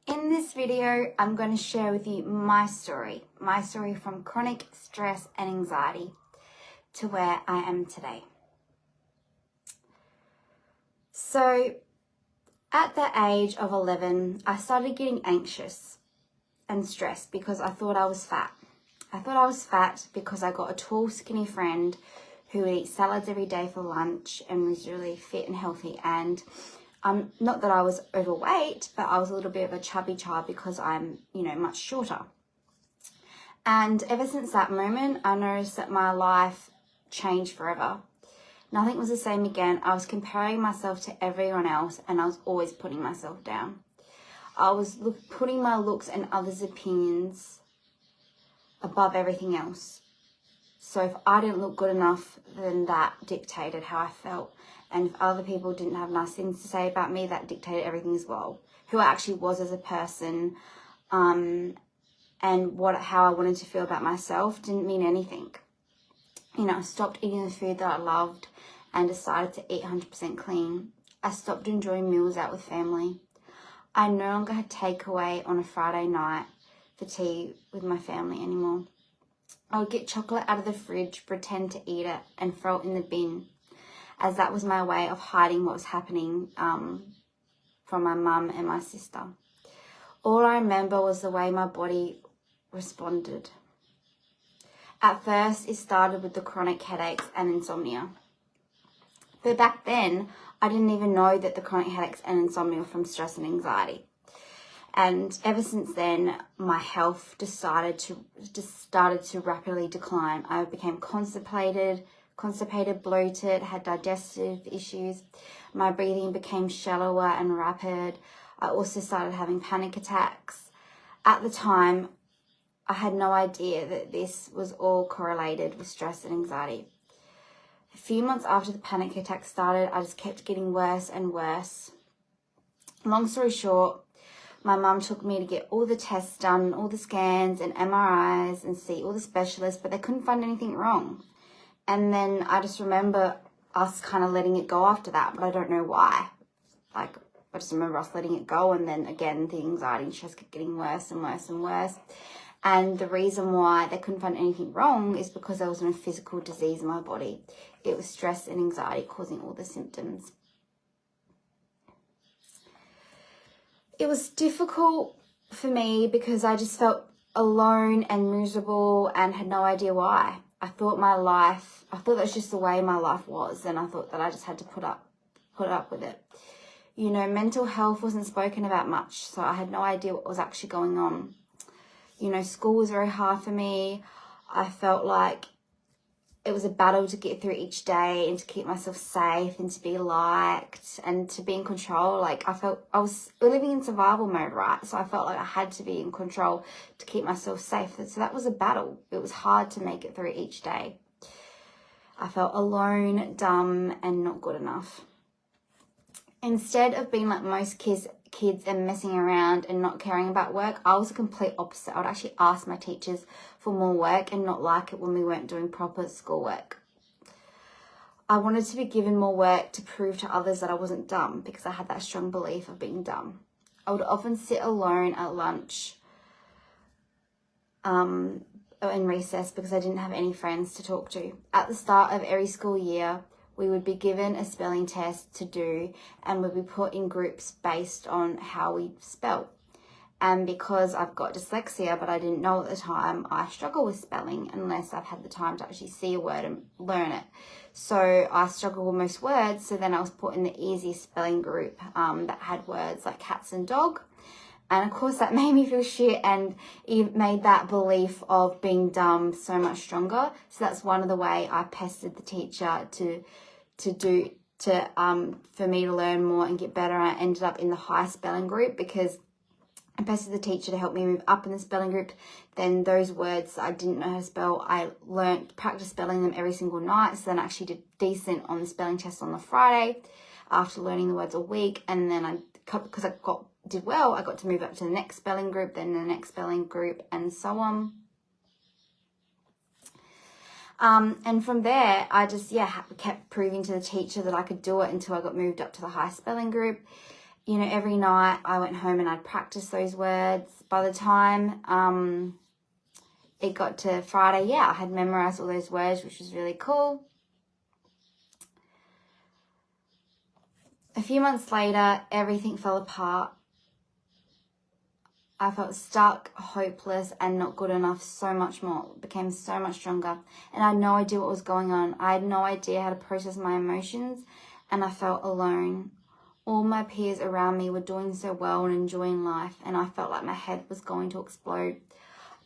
In this video, I'm going to share with you my story from chronic stress and anxiety to where I am today. So, at the age of 11, I started getting anxious and stressed because I thought I was fat. I thought I was fat because I got a tall, skinny friend who would eat salads every day for lunch and was really fit and healthy. And not that I was overweight, but I was a little bit of a chubby child because I'm, much shorter. And ever since that moment, I noticed that my life changed forever. Nothing was the same again. I was comparing myself to everyone else, and I was always putting myself down. I was putting my looks and others' opinions above everything else. So if I didn't look good enough, then that dictated how I felt. And if other people didn't have nice things to say about me, that dictated everything as well. Who I actually was as a person, and how I wanted to feel about myself didn't mean anything. I stopped eating the food that I loved and decided to eat 100% clean. I stopped enjoying meals out with family. I no longer had takeaway on a Friday night for tea with my family anymore. I would get chocolate out of the fridge, pretend to eat it, and throw it in the bin, as that was my way of hiding what was happening from my mum and my sister. All I remember was the way my body responded. At first, it started with the chronic headaches and insomnia. But back then, I didn't even know that the chronic headaches and insomnia were from stress and anxiety. And ever since then, my health just started to rapidly decline. I became constipated, bloated, had digestive issues. My breathing became shallower and rapid. I also started having panic attacks. At the time, I had no idea that this was all correlated with stress and anxiety. A few months after the panic attack started, I just kept getting worse and worse. Long story short, my mum took me to get all the tests done, all the scans and MRIs and see all the specialists, but they couldn't find anything wrong. And then I just remember us kind of letting it go after that, but I don't know why. I just remember us letting it go, and then again, the anxiety and stress kept getting worse and worse and worse. And the reason why they couldn't find anything wrong is because there was no physical disease in my body. It was stress and anxiety causing all the symptoms. It was difficult for me because I just felt alone and miserable and had no idea why. I thought that was just the way my life was, and I thought that I just had to put up with it. Mental health wasn't spoken about much, so I had no idea what was actually going on. School was very hard for me. I felt like it was a battle to get through each day and to keep myself safe and to be liked and to be in control. I felt I was living in survival mode, right? So I felt like I had to be in control to keep myself safe. So that was a battle. It was hard to make it through each day. I felt alone, dumb, and not good enough. Instead of being like most kids and messing around and not caring about work, I was the complete opposite. I would actually ask my teachers for more work and not like it when we weren't doing proper schoolwork. I wanted to be given more work to prove to others that I wasn't dumb because I had that strong belief of being dumb. I would often sit alone at lunch in recess because I didn't have any friends to talk to. At the start of every school year, we would be given a spelling test to do, and we'd be put in groups based on how we spell. And because I've got dyslexia, but I didn't know at the time, I struggle with spelling unless I've had the time to actually see a word and learn it. So I struggle with most words, so then I was put in the easiest spelling group that had words like cats and dog. And of course that made me feel shit, and it made that belief of being dumb so much stronger. So that's one of the way I pestered the teacher for me to learn more and get better. I ended up in the high spelling group because I pestered the teacher to help me move up in the spelling group. Then those words that I didn't know how to spell, I practiced spelling them every single night. So then I actually did decent on the spelling test on the Friday after learning the words a week. And then because I did well, I got to move up to the next spelling group, then the next spelling group, and so on. And from there, I just kept proving to the teacher that I could do it until I got moved up to the high spelling group. you know, every night I went home and I'd practice those words. By the time it got to Friday, I had memorized all those words, which was really cool. A few months later, everything fell apart. I felt stuck, hopeless, and not good enough so much more. It became so much stronger. And I had no idea what was going on. I had no idea how to process my emotions, and I felt alone. All my peers around me were doing so well and enjoying life, and I felt like my head was going to explode.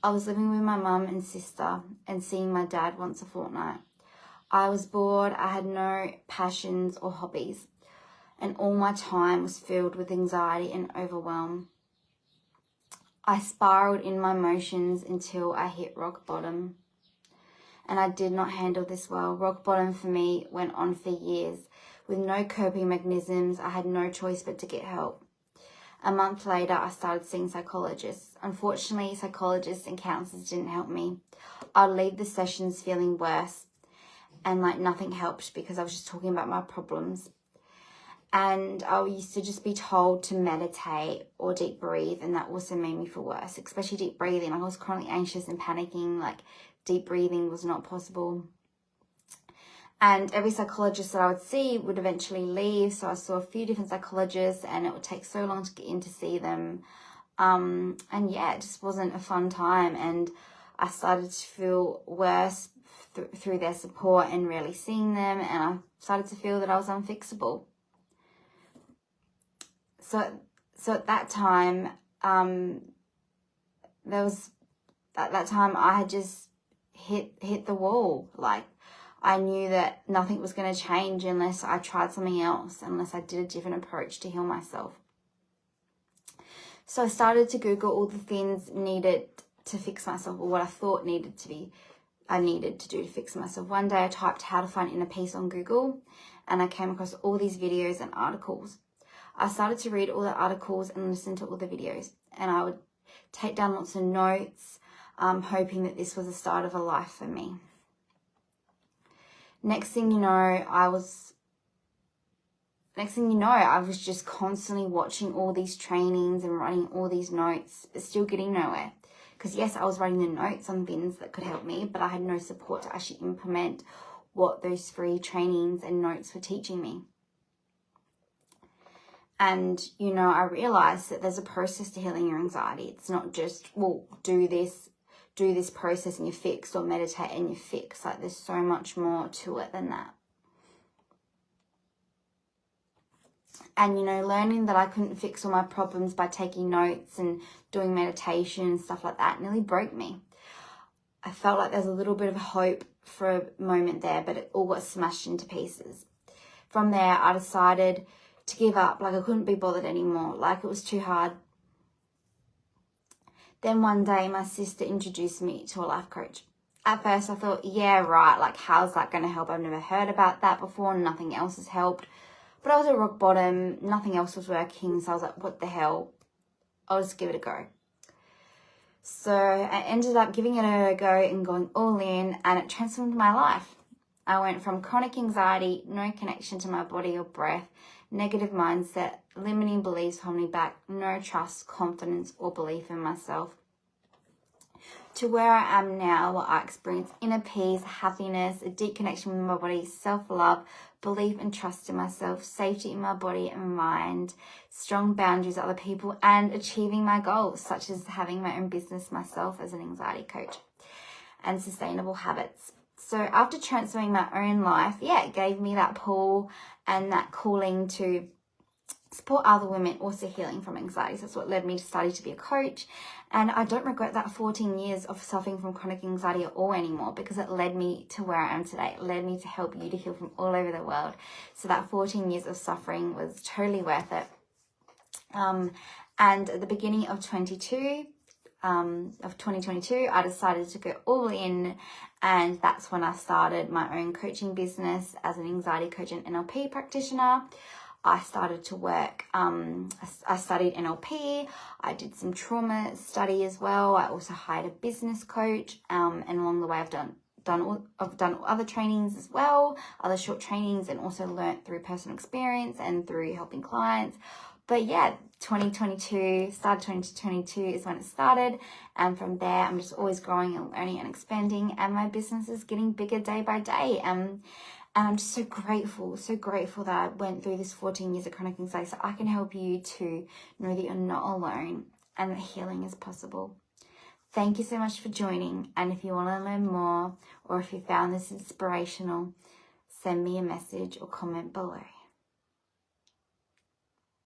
I was living with my mum and sister and seeing my dad once a fortnight. I was bored. I had no passions or hobbies, and all my time was filled with anxiety and overwhelm. I spiraled in my emotions until I hit rock bottom, and I did not handle this well. Rock bottom for me went on for years. With no coping mechanisms, I had no choice but to get help. A month later, I started seeing psychologists. Unfortunately, psychologists and counselors didn't help me. I'd leave the sessions feeling worse, and like nothing helped because I was just talking about my problems. And I used to just be told to meditate or deep breathe, and that also made me feel worse, especially deep breathing. Like I was chronically anxious and panicking, like deep breathing was not possible. And every psychologist that I would see would eventually leave, so I saw a few different psychologists, and it would take so long to get in to see them. And it just wasn't a fun time, and I started to feel worse through their support and rarely seeing them, and I started to feel that I was unfixable. So at that time, I had just hit the wall. Like I knew that nothing was going to change unless I tried something else, unless I did a different approach to heal myself. So I started to Google all the things needed to fix myself, or what I thought I needed to do to fix myself. One day I typed how to find inner peace on Google, and I came across all these videos and articles. I started to read all the articles and listen to all the videos, and I would take down lots of notes, hoping that this was the start of a life for me. Next thing you know, I was just constantly watching all these trainings and writing all these notes, but still getting nowhere. Because yes, I was writing the notes on things that could help me, but I had no support to actually implement what those free trainings and notes were teaching me. And, I realized that there's a process to healing your anxiety. It's not just, do this process and you're fixed, or meditate and you're fixed. Like there's so much more to it than that. And, learning that I couldn't fix all my problems by taking notes and doing meditation and stuff like that nearly broke me. I felt like there's a little bit of hope for a moment there, but it all got smashed into pieces. From there, I decided to give up. Like I couldn't be bothered anymore. Like it was too hard. Then one day my sister introduced me to a life coach. At first I thought, yeah, right, like how's that going to help? I've never heard about that before. Nothing else has helped. But I was at rock bottom. Nothing else was working. So I was like, what the hell? I'll just give it a go. So I ended up giving it a go and going all in, and it transformed my life. I went from chronic anxiety, no connection to my body or breath, negative mindset, limiting beliefs holding me back, no trust, confidence, or belief in myself, to where I am now, where I experience inner peace, happiness, a deep connection with my body, self-love, belief and trust in myself, safety in my body and mind, strong boundaries with other people, and achieving my goals, such as having my own business myself as an anxiety coach, and sustainable habits. So after transforming my own life, it gave me that pull and that calling to support other women also healing from anxiety. So that's what led me to study to be a coach. And I don't regret that 14 years of suffering from chronic anxiety at all anymore, because it led me to where I am today. It led me to help you to heal from all over the world. So that 14 years of suffering was totally worth it. And at the beginning of 2022, I decided to go all in, and that's when I started my own coaching business as an anxiety coach and NLP practitioner. I started to work, I studied NLP, I did some trauma study as well. I also hired a business coach, and along the way I've done other trainings as well, other short trainings, and also learnt through personal experience and through helping clients. But yeah, 2022 is when it started, and from there I'm just always growing and learning and expanding, and my business is getting bigger day by day. And I'm just so grateful that I went through this 14 years of chronic anxiety, so I can help you to know that you're not alone and that healing is possible. Thank you so much for joining, and if you want to learn more, or if you found this inspirational, send me a message or comment below.